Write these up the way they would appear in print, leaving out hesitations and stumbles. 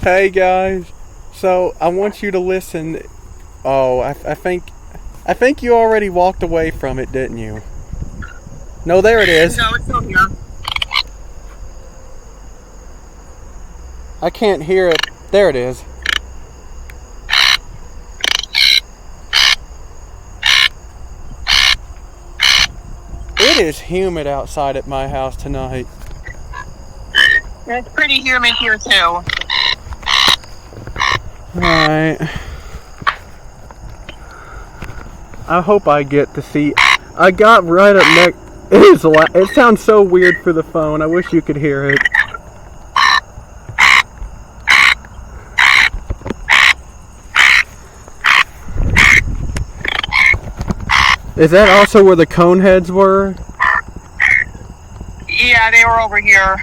Hey guys, so I want you to listen. Oh, I think you already walked away from it, didn't you? No, there it is. No, it's still here. I can't hear it. There it is. It is humid outside at my house tonight. It's pretty humid here too. Alright. I hope I get to see. I got right up next. It sounds so weird for the phone. I wish you could hear it. Is that also where the cone heads were? Yeah, they were over here.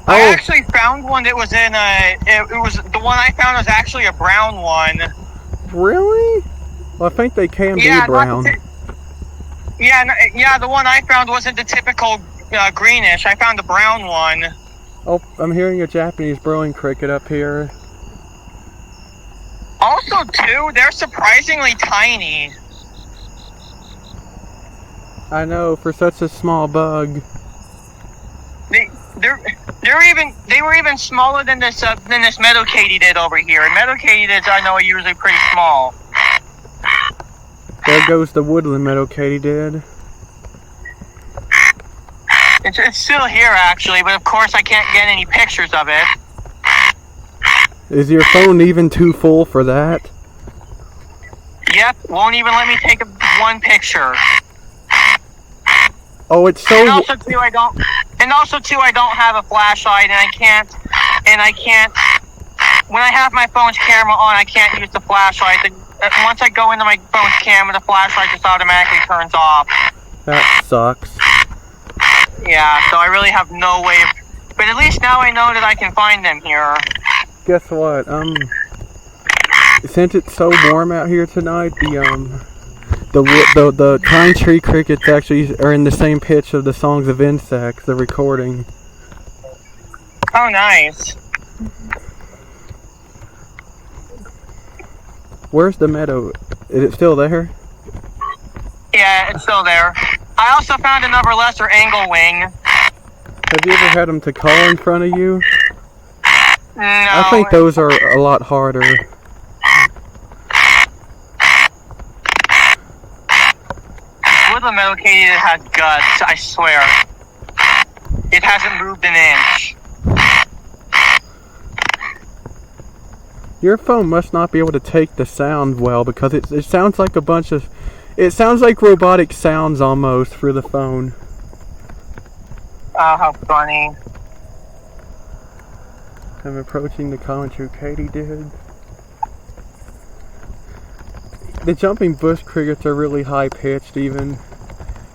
I actually found one that was in it was the one I found was actually a brown one. Really? Well, I think they can be brown. The one I found wasn't the typical greenish. I found the brown one. Oh, I'm hearing a Japanese brewing cricket up here. Also, too, they're surprisingly tiny. I know, for such a small bug. They were even smaller than this meadow katydid over here. And meadow katydids I know are usually pretty small. There goes the woodland meadow katydid. It's still here actually, but of course I can't get any pictures of it. Is your phone even too full for that? Yep, won't even let me take one picture. Oh, it's so. And also too, I don't have a flashlight, and I can't. When I have my phone's camera on, I can't use the flashlight. Once I go into my phone's camera, the flashlight just automatically turns off. That sucks. Yeah, so I really have no way of. But at least now I know that I can find them here. Guess what? Since it's so warm out here tonight, the pine tree crickets actually are in the same pitch of the songs of insects. The recording. Oh, nice. Where's the meadow? Is it still there? Yeah, it's still there. I also found another lesser angle wing. Have you ever had them to call in front of you? No. I think those are a lot harder. Woodland meadow katydid has guts, I swear. It hasn't moved an inch. Your phone must not be able to take the sound well because it sounds like a bunch of. It sounds like robotic sounds almost through the phone. Oh, how funny. I'm approaching the contour katydid. The jumping bush crickets are really high pitched even.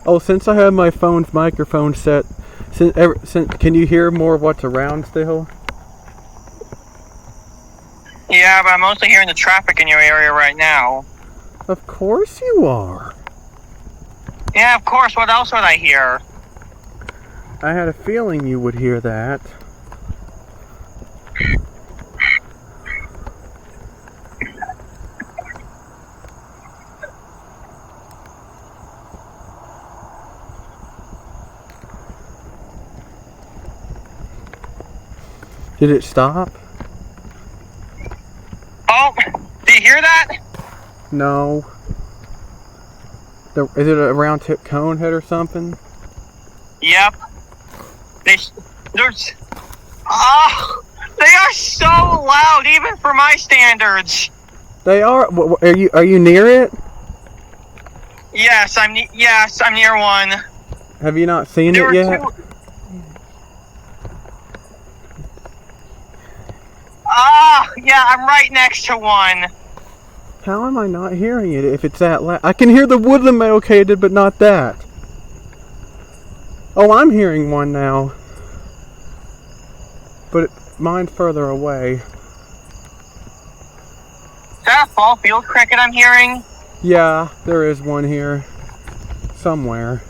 Oh, since I have my phone's microphone set, can you hear more of what's around still? Yeah, but I'm mostly hearing the traffic in your area right now. Of course you are. Yeah, of course. What else would I hear? I had a feeling you would hear that. Did it stop? Oh, do you hear that? No. Is it a round tip cone head or something? Yep. They are so loud, even for my standards. They are. Are you near it? Yes, I'm near one. Have you not seen it yet? Yeah, I'm right next to one. How am I not hearing it if it's that loud? I can hear the woodland meadow katydid, but not that. Oh, I'm hearing one now. But mine's further away. Is that a fall field cricket I'm hearing? Yeah, there is one here. Somewhere.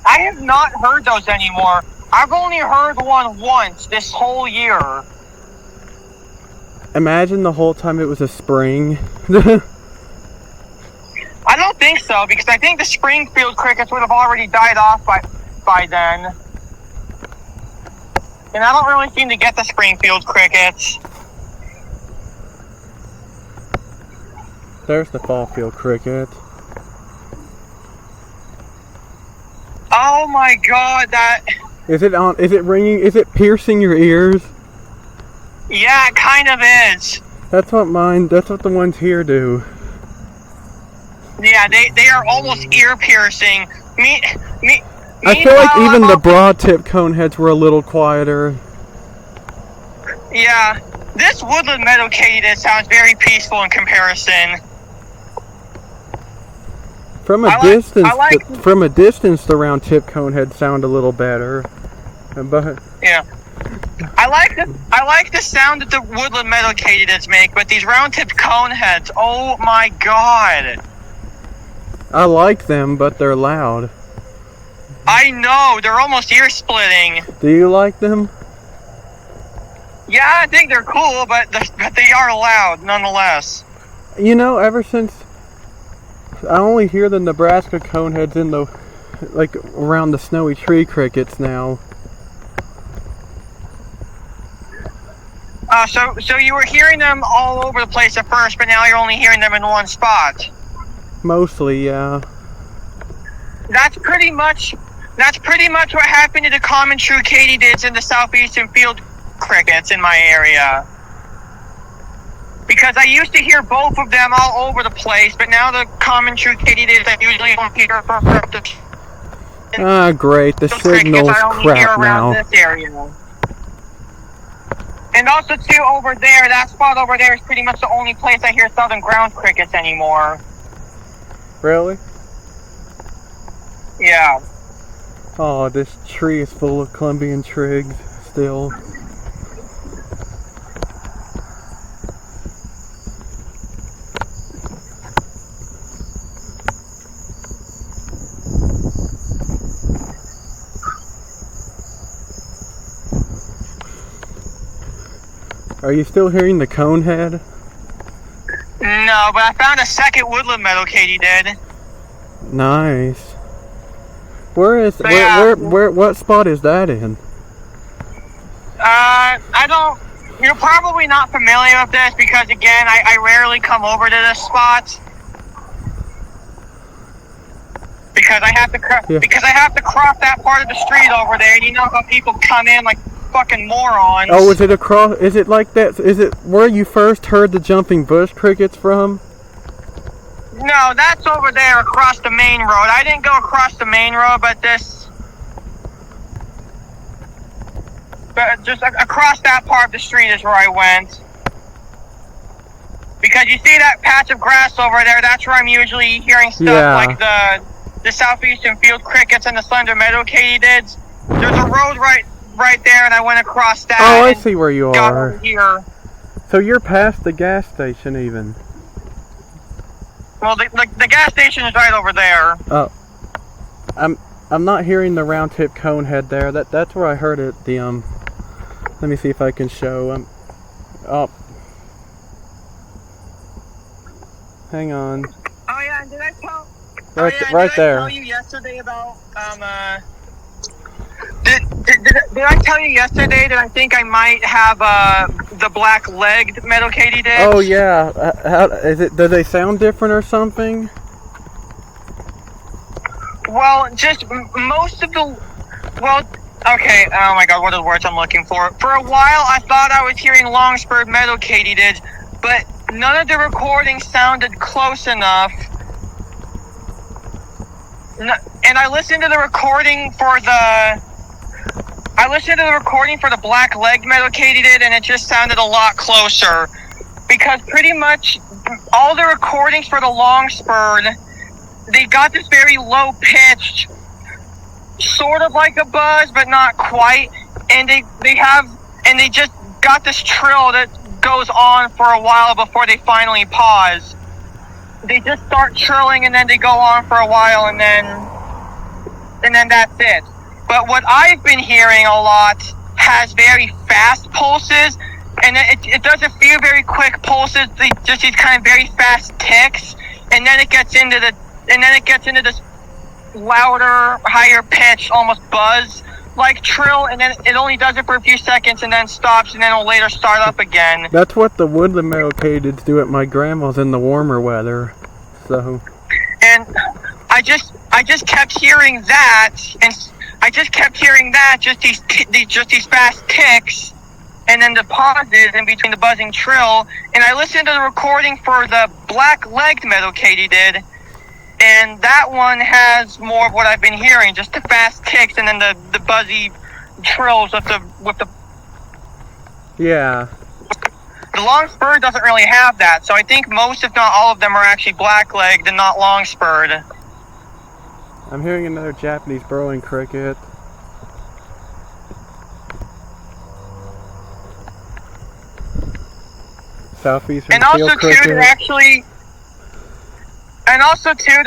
I have not heard those anymore. I've only heard one once this whole year. Imagine the whole time it was a spring. I don't think so, because I think the Springfield crickets would have already died off by then. And I don't really seem to get the Springfield crickets. There's the Fallfield cricket. Oh my god, that... Is it ringing? Is it piercing your ears? Yeah, it kind of is. That's what the ones here do. Yeah, they are almost ear-piercing. I feel like even the broad-tip coneheads were a little quieter. Yeah, this woodland meadow katydid sounds very peaceful in comparison. From a distance, the round-tip coneheads sound a little better. But yeah, I like the sound that the woodland meadow katydids make, but these round-tipped coneheads, oh my god! I like them, but they're loud. I know, they're almost ear-splitting. Do you like them? Yeah, I think they're cool, but they are loud nonetheless. You know, ever since I only hear the Nebraska coneheads in the around the snowy tree crickets now. So you were hearing them all over the place at first, but now you're only hearing them in one spot. Mostly, yeah. That's pretty much what happened to the common true katydids in the southeastern field crickets in my area. Because I used to hear both of them all over the place, but now the common true katydids I usually don't hear from great. The signal's crap now. This area. And also, too, over there, that spot over there is pretty much the only place I hear southern ground crickets anymore. Really? Yeah. Oh, this tree is full of Columbian trigs still. Are you still hearing the conehead? No, but I found a second woodland meadow katydid. Nice. What spot is that in? You're probably not familiar with this because, again, I rarely come over to this spot. Because I have to cross that part of the street over there, and you know how people come in like fucking morons. Oh, is it like that? Is it where you first heard the jumping bush crickets from? No, that's over there across the main road. I didn't go across the main road, but just across that part of the street is where I went. Because you see that patch of grass over there, that's where I'm usually hearing stuff like the southeastern field crickets and the slender meadow katydids. There's a road right there, and I went across that. Oh, I see where you are. Over here. So you're past the gas station even. Well, the gas station is right over there. Oh, I'm not hearing the round tip conehead there. That's where I heard it. Let me see if I can show. Oh, hang on. Oh yeah, and did I tell? Right there. Did I tell you yesterday about Did I tell you yesterday that I think I might have the black-legged meadow katydid? Oh yeah. How is it? Do they sound different or something? Well, just most of the. Well, okay. Oh my God, what are the words I'm looking for? For a while, I thought I was hearing long-spurred meadow katydids, but none of the recordings sounded close enough. And I listened to the recording for the. black-legged meadow katydid, and it just sounded a lot closer. Because pretty much all the recordings for the long-spurred, they got this very low-pitched, sort of like a buzz, but not quite. And they just got this trill that goes on for a while before they finally pause. They just start trilling, and then they go on for a while, and then that's it. But what I've been hearing a lot has very fast pulses, and it doesn't feel very quick pulses. Just these kind of very fast ticks, and then it gets into this louder, higher pitch, almost buzz like trill, and then it only does it for a few seconds and then stops, and then it'll later start up again. That's what the woodland meadow katydids do at my grandma's in the warmer weather. So. And I just kept hearing that, and just these fast ticks, and then the pauses in between the buzzing trill. And I listened to the recording for the black-legged meadow katydid, and that one has more of what I've been hearing, just the fast ticks and then the buzzy trills with the. Yeah. The long-spurred doesn't really have that, so I think most, if not all of them, are actually black-legged and not long-spurred. I'm hearing another Japanese burrowing cricket. Southeastern field cricket. There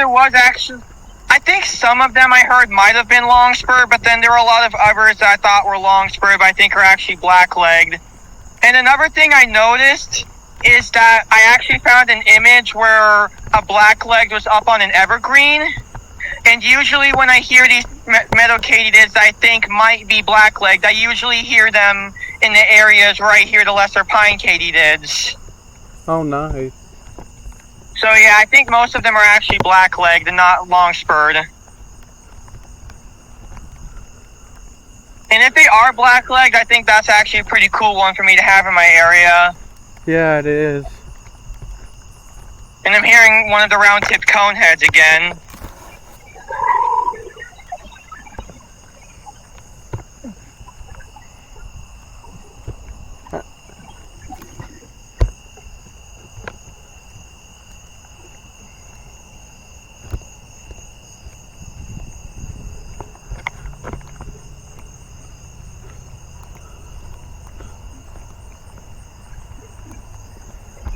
was actually, I think some of them I heard might have been long-spurred, but then there were a lot of others that I thought were long-spurred, but I think are actually black-legged. And another thing I noticed is that I actually found an image where a black-legged was up on an evergreen. And usually when I hear these meadow katydids I think might be black-legged, I usually hear them in the areas where I hear the lesser pine katydids. Oh, nice. So yeah, I think most of them are actually black-legged and not long-spurred. And if they are black-legged, I think that's actually a pretty cool one for me to have in my area. Yeah, it is. And I'm hearing one of the round-tipped coneheads again.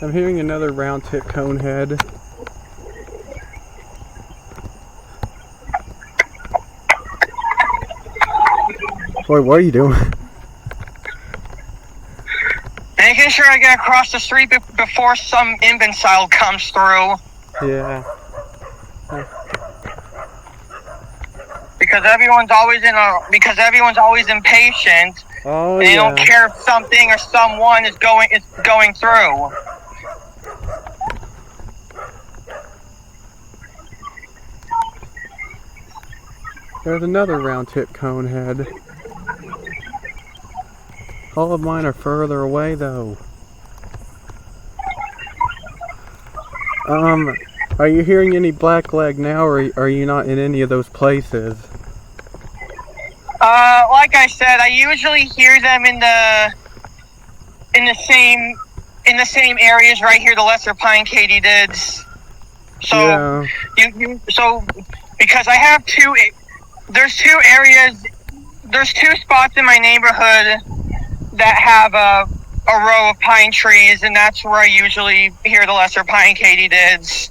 I'm hearing another round-tip conehead. Boy, what are you doing? Making sure I get across the street before some imbecile comes through. Yeah. Because everyone's always impatient. Oh, and they don't care if something or someone is going through. There's another round-tip conehead. All of mine are further away, though. Are you hearing any blackleg now, or are you not in any of those places? Like I said, I usually hear them in the same areas right here, the lesser pine katydids. So yeah. So because I have there's two spots in my neighborhood that have a row of pine trees, and that's where I usually hear the lesser pine katydids.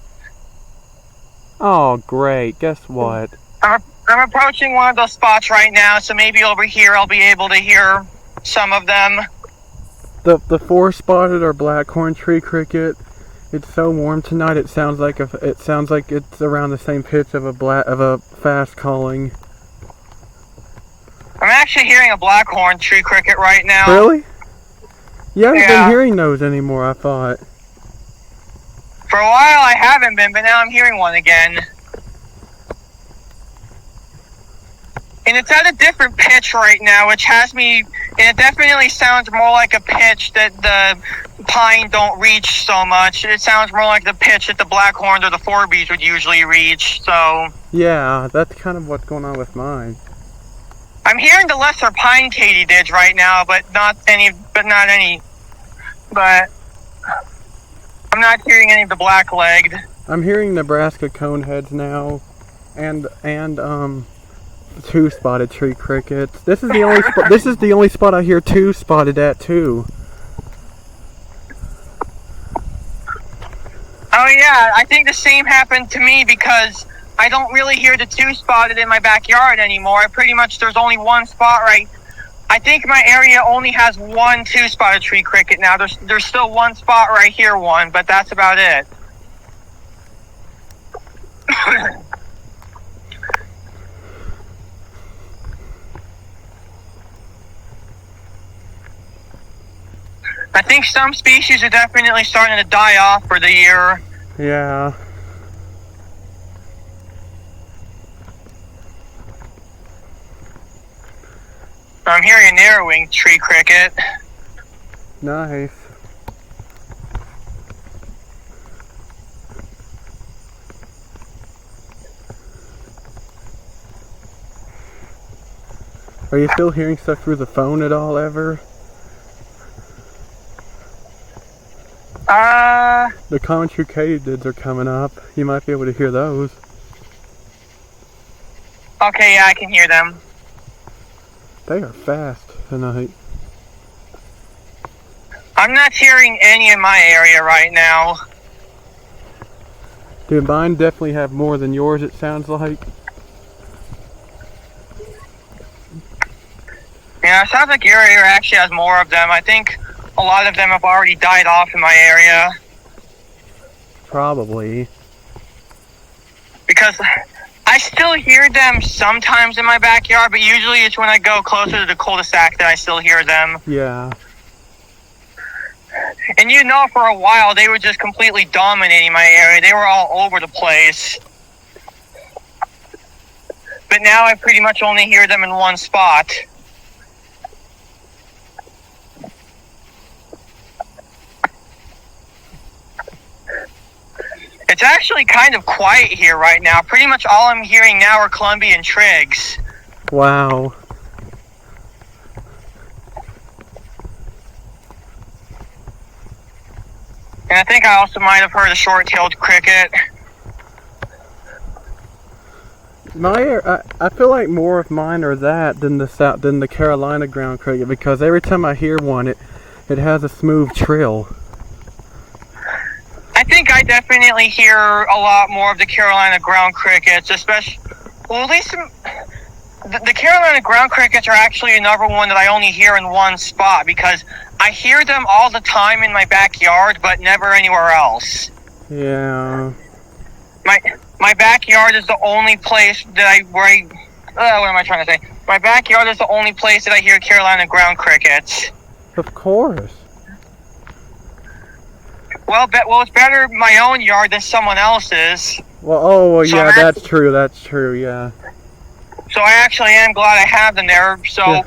Oh, great. Guess what? I'm approaching one of those spots right now, so maybe over here I'll be able to hear some of them. The four-spotted or blackhorn tree cricket. It's so warm tonight. It sounds like it's around the same pitch of a fast calling. I'm actually hearing a blackhorn tree cricket right now. Really? You haven't been hearing those anymore, I thought. For a while I haven't been, but now I'm hearing one again. And it's at a different pitch right now, which has me, and it definitely sounds more like a pitch that the pine don't reach so much. It sounds more like the pitch that the blackhorn or the fourbees would usually reach, so. Yeah, that's kind of what's going on with mine. I'm hearing the lesser pine katydids right now, but I'm not hearing any of the black-legged. I'm hearing Nebraska coneheads now, and two-spotted tree crickets. This is the only spot I hear two-spotted at too. Oh yeah, I think the same happened to me because I don't really hear the two-spotted in my backyard anymore. There's only one spot right. I think my area only has one two-spotted tree cricket now. There's still one spot right here, but that's about it. I think some species are definitely starting to die off for the year. Yeah. I'm hearing a narrow-winged tree cricket. Nice. Are you still hearing stuff through the phone at all, ever? The country katydids are coming up. You might be able to hear those. Okay, yeah, I can hear them. They are fast tonight. I'm not hearing any in my area right now. Dude, mine definitely have more than yours, it sounds like. Yeah, it sounds like your area actually has more of them. I think a lot of them have already died off in my area. Probably. Because I still hear them sometimes in my backyard, but usually it's when I go closer to the cul-de-sac that I still hear them. Yeah. And for a while, they were just completely dominating my area. They were all over the place. But now I pretty much only hear them in one spot. It's actually kind of quiet here right now. Pretty much all I'm hearing now are Colombian trigs. Wow. And I think I also might have heard a short-tailed cricket. I feel like more of mine are that than the Carolina ground cricket, because every time I hear one, it has a smooth trill. I think I definitely hear a lot more of the Carolina ground crickets, especially, well, at least the Carolina ground crickets are actually another one that I only hear in one spot, because I hear them all the time in my backyard, but never anywhere else. Yeah. My backyard is the only place that what am I trying to say? My backyard is the only place that I hear Carolina ground crickets. Of course. Well, it's better my own yard than someone else's. Well, yeah, that's true, yeah. So I actually am glad I have them there. So yeah.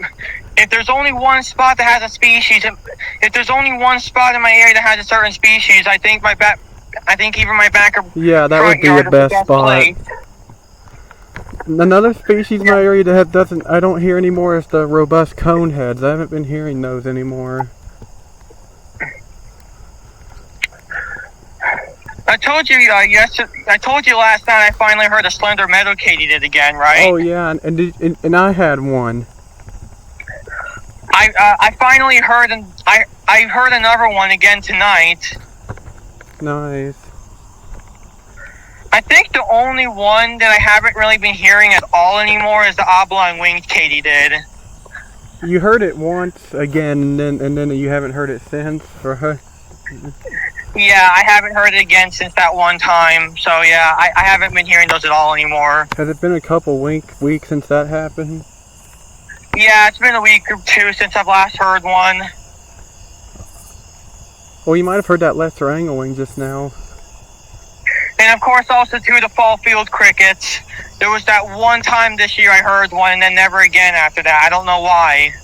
If there's only one spot that has a species, if there's only one spot in my area that has a certain species, I think even my back or yeah, that would be the best spot. Place. Another species in my area that I don't hear anymore is the robust coneheads. I haven't been hearing those anymore. I told you I told you last night I finally heard a slender meadow katydid again, right? Oh yeah, and I had one. I finally heard I heard another one again tonight. Nice. I think the only one that I haven't really been hearing at all anymore is the oblong-winged katydid. You heard it once again, and then you haven't heard it since, right? Yeah, I haven't heard it again since that one time. So yeah, I haven't been hearing those at all anymore. Has it been a couple weeks since that happened? Yeah, it's been a week or two since I've last heard one. Well, you might have heard that lesser anglewing just now. And of course also too the fall field crickets. There was that one time this year I heard one and then never again after that. I don't know why.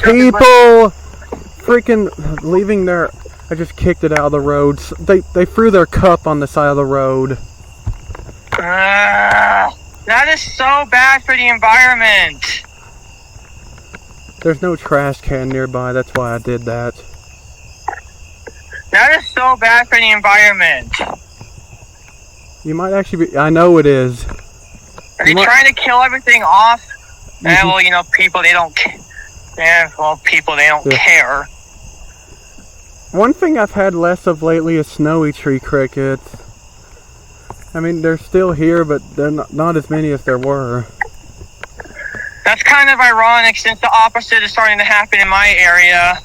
People freaking leaving their... I just kicked it out of the road. They threw their cup on the side of the road. That is so bad for the environment. There's no trash can nearby, that's why I did that. That is so bad for the environment. You might actually be... I know it is. Are they trying to kill everything off? Well, people, they don't care. Yeah, well, people, they don't care. One thing I've had less of lately is snowy tree crickets. I mean, they're still here, but they're not as many as there were. That's kind of ironic since the opposite is starting to happen in my area.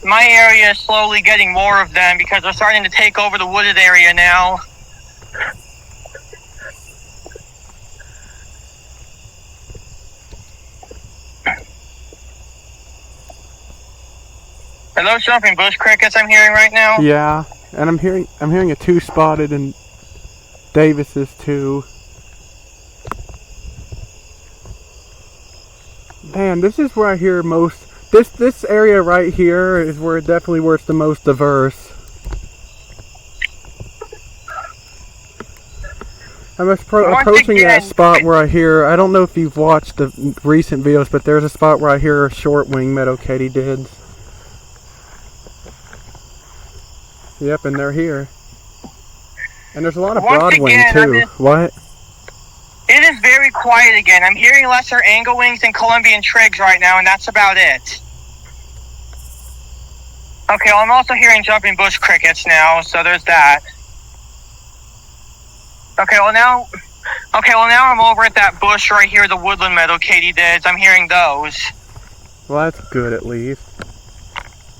My area is slowly getting more of them because they're starting to take over the wooded area now. Are those jumping bush crickets I'm hearing right now? Yeah, and I'm hearing a two-spotted in Davis's too. Man, this is where I hear most. This area right here is where it's the most diverse. I'm approaching that spot where I hear. I don't know if you've watched the recent videos, but there's a spot where I hear short-winged meadow katydids. Yep, and they're here. And there's a lot of broadwing too. What? It is very quiet again. I'm hearing lesser anglewings and Colombian trigs right now, and that's about it. Okay, well, I'm also hearing jumping bush crickets now, so there's that. Okay, well now I'm over at that bush right here, the woodland meadow katydids. I'm hearing those. Well, that's good at least.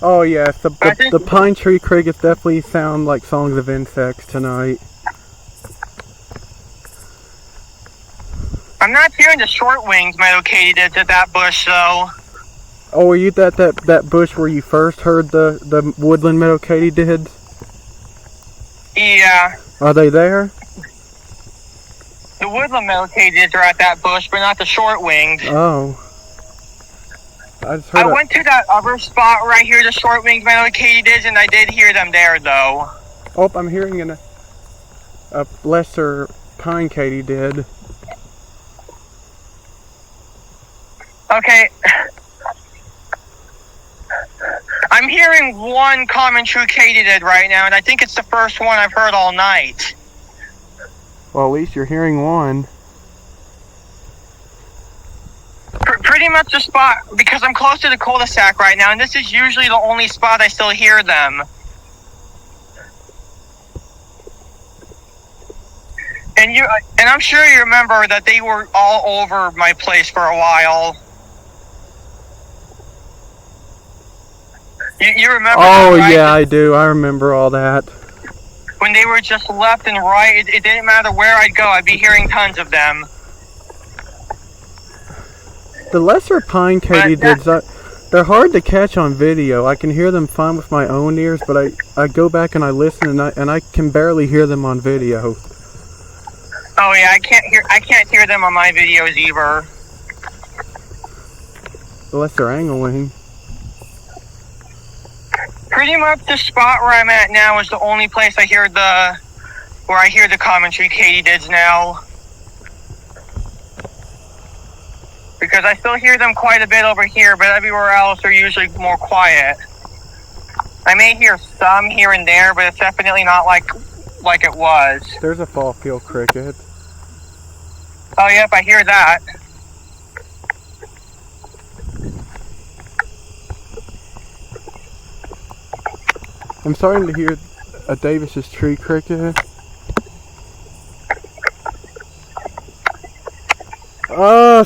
Oh yes, the pine tree crickets definitely sound like songs of insects tonight. I'm not hearing the short-winged meadow katydids at that bush, though. Oh, were you at that bush where you first heard the woodland meadow katydids? Yeah. Are they there? The woodland meadow katydids are at that bush, but not the short-winged. Oh. I went to that other spot right here, the short-winged meadow katydids, and I did hear them there, though. Oh, I'm hearing a lesser pine katydid. Okay. I'm hearing one common true katydid right now, and I think it's the first one I've heard all night. Well, at least you're hearing one. Pretty much the spot, because I'm close to the cul-de-sac right now, and this is usually the only spot I still hear them. And I'm sure you remember that they were all over my place for a while. You remember Oh, that, right? yeah, I do. I remember all that. When they were just left and right, it didn't matter where I'd go, I'd be hearing tons of them. The lesser pine katydids, they're hard to catch on video. I can hear them fine with my own ears, but I go back and I listen and I can barely hear them on video. Oh yeah, I can't hear them on my videos either. Unless they're anglewing. Pretty much the spot where I'm at now is the only place I hear the common tree katydids now. Because I still hear them quite a bit over here, but everywhere else they're usually more quiet. I may hear some here and there, but it's definitely not like it was. There's a fall field cricket. Oh yep, I hear that. I'm starting to hear a Davis's tree cricket.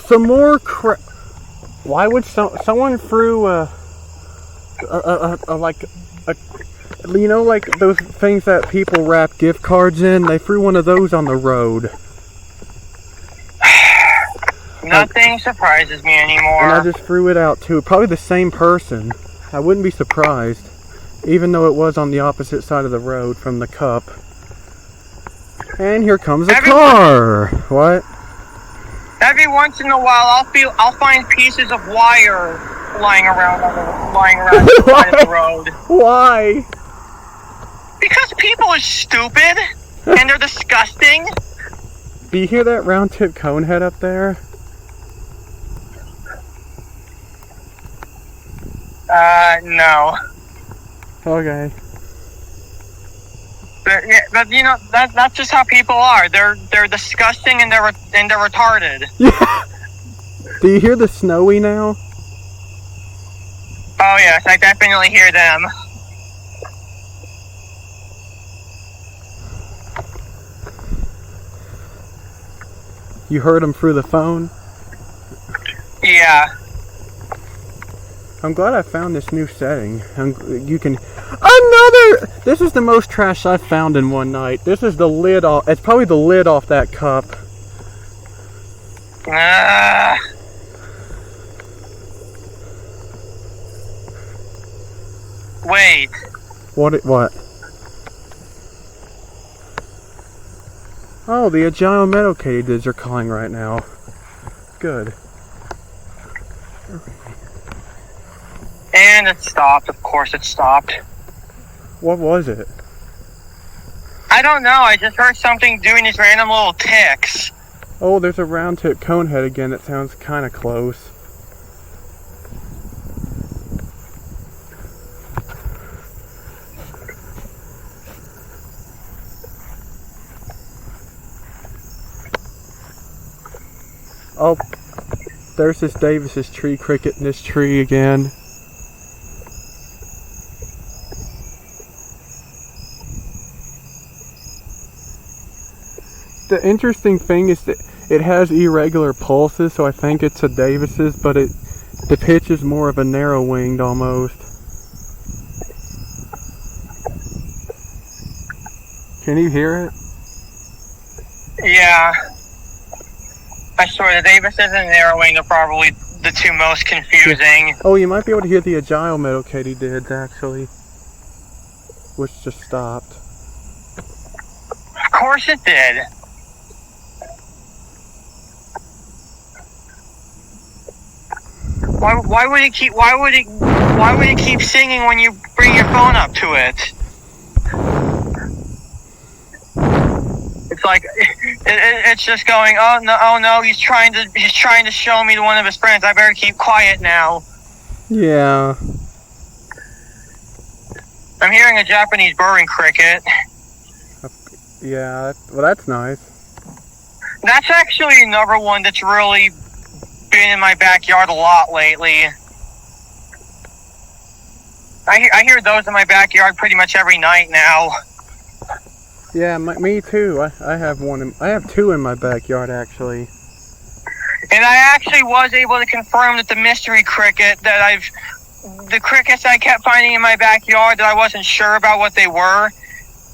Some more Why would someone threw you know, like those things that people wrap gift cards in? They threw one of those on the road. Nothing surprises me anymore. And I just threw it out too. Probably the same person. I wouldn't be surprised. Even though it was on the opposite side of the road from the cup. And here comes a car. What? Every once in a while, I'll find pieces of wire lying around the side of the road. Why? Because people are stupid and they're disgusting. Do you hear that round tip cone head up there? No. Okay. But you know, that's just how people are. They're disgusting and they're retarded. Yeah. Do you hear the snowy now? Oh yes, I definitely hear them. You heard them through the phone? Yeah. I'm glad I found this new setting. You can... Another! This is the most trash I've found in one night. This is the lid off... It's probably the lid off that cup. Wait. What? Oh, the agile metal katydids are calling right now. Good. And it stopped. Of course it stopped. What was it? I don't know. I just heard something doing these random little ticks. Oh, there's a round tip conehead again that sounds kind of close. Oh, there's this Davis's tree cricket in this tree again. The interesting thing is that it has irregular pulses, so I think it's a Davis's, but the pitch is more of a narrow-winged almost. Can you hear it? Yeah. I swear, the Davises and narrowing are probably the two most confusing. Oh, you might be able to hear the agile metal katydids, actually. Which just stopped. Of course it did. Why would it keep singing when you bring your phone up to it? It's like it's just going, oh no, he's trying to show me to one of his friends. I better keep quiet now. Yeah. I'm hearing a Japanese burrowing cricket. Yeah, well that's nice. That's actually another one that's really been in my backyard a lot lately. I hear those in my backyard pretty much every night now. Yeah, me too. I have I have two in my backyard actually. And I actually was able to confirm that the mystery cricket the crickets I kept finding in my backyard that I wasn't sure about what they were,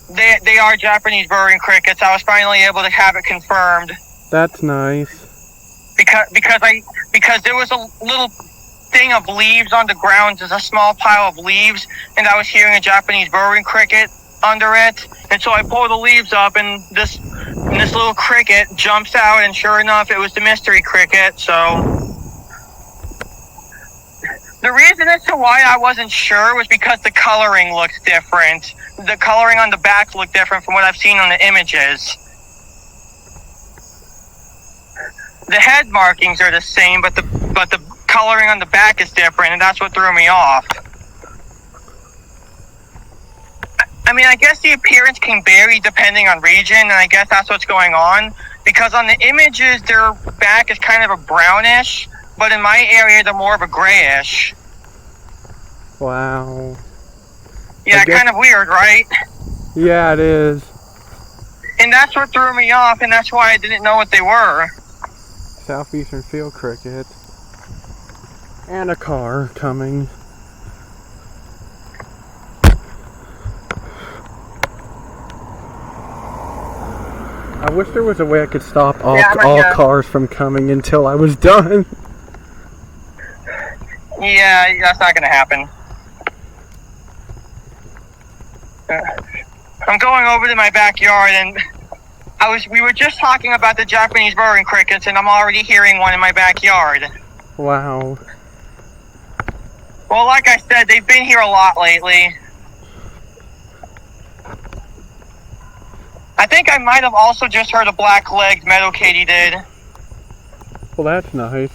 they are Japanese burrowing crickets. I was finally able to have it confirmed. That's nice. Because there was a little thing of leaves on the ground. There's a small pile of leaves, and I was hearing a Japanese burrowing cricket under it. And so I pull the leaves up, and this little cricket jumps out, and sure enough, it was the mystery cricket. So the reason as to why I wasn't sure was because the coloring looked different. The coloring on the back looked different from what I've seen on the images. The head markings are the same, but the coloring on the back is different, and that's what threw me off. I mean, I guess the appearance can vary depending on region, and I guess that's what's going on. Because on the images, their back is kind of a brownish, but in my area, they're more of a grayish. Wow. Yeah, kind of weird, right? Yeah, it is. And that's what threw me off, and that's why I didn't know what they were. Southeastern field cricket. And a car coming. I wish there was a way I could stop all cars from coming until I was done. Yeah, that's not going to happen. I'm going over to my backyard, and we were just talking about the Japanese burrowing crickets, and I'm already hearing one in my backyard. Wow. Well, like I said, they've been here a lot lately. I think I might have also just heard a black-legged meadow katydid. Well, that's nice.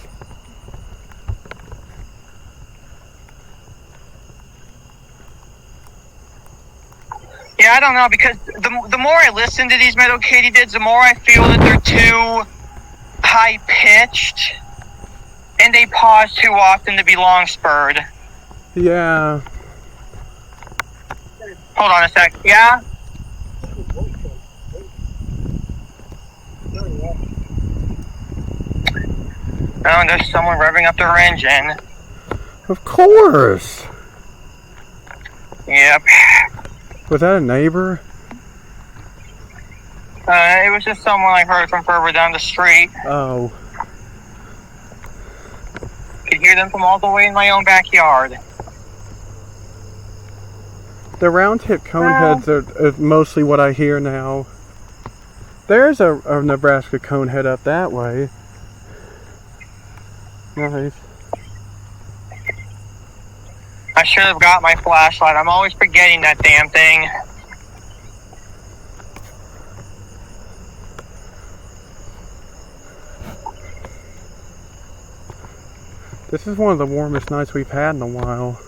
Yeah, I don't know, because the more I listen to these meadow katydids, the more I feel that they're too high-pitched, and they pause too often to be long-spurred. Yeah. Hold on a sec. Yeah? Oh, there's someone revving up their engine. Of course. Yep. Was that a neighbor? It was just someone I heard from further down the street. Oh. Could hear them from all the way in my own backyard. The round tip cone heads are mostly what I hear now. There's a Nebraska cone head up that way. Nice. I should have got my flashlight. I'm always forgetting that damn thing. This is one of the warmest nights we've had in a while.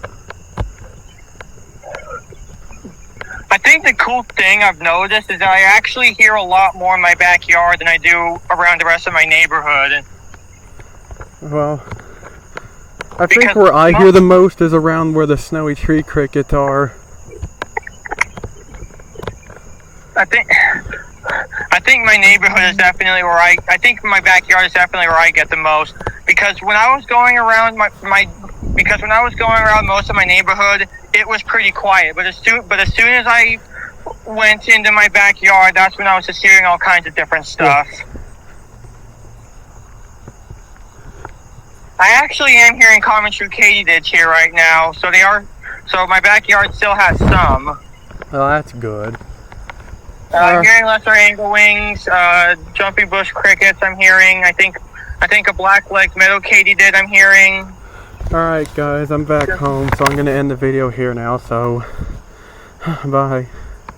I think the cool thing I've noticed is that I actually hear a lot more in my backyard than I do around the rest of my neighborhood. Well, I think where I hear the most is around where the snowy tree crickets are. I think my neighborhood is definitely where I think my backyard is definitely where I get the most, because when I was going around when I was going around most of my neighborhood, it was pretty quiet. But as soon as I went into my backyard, that's when I was just hearing all kinds of different stuff. Yeah. I actually am hearing common true katydids here right now, so my backyard still has some. Well, that's good. I'm hearing lesser angle wings, jumping bush crickets. I'm hearing. I think a black-legged meadow katydid. I'm hearing. All right, guys, I'm back home, so I'm gonna end the video here now. So, bye.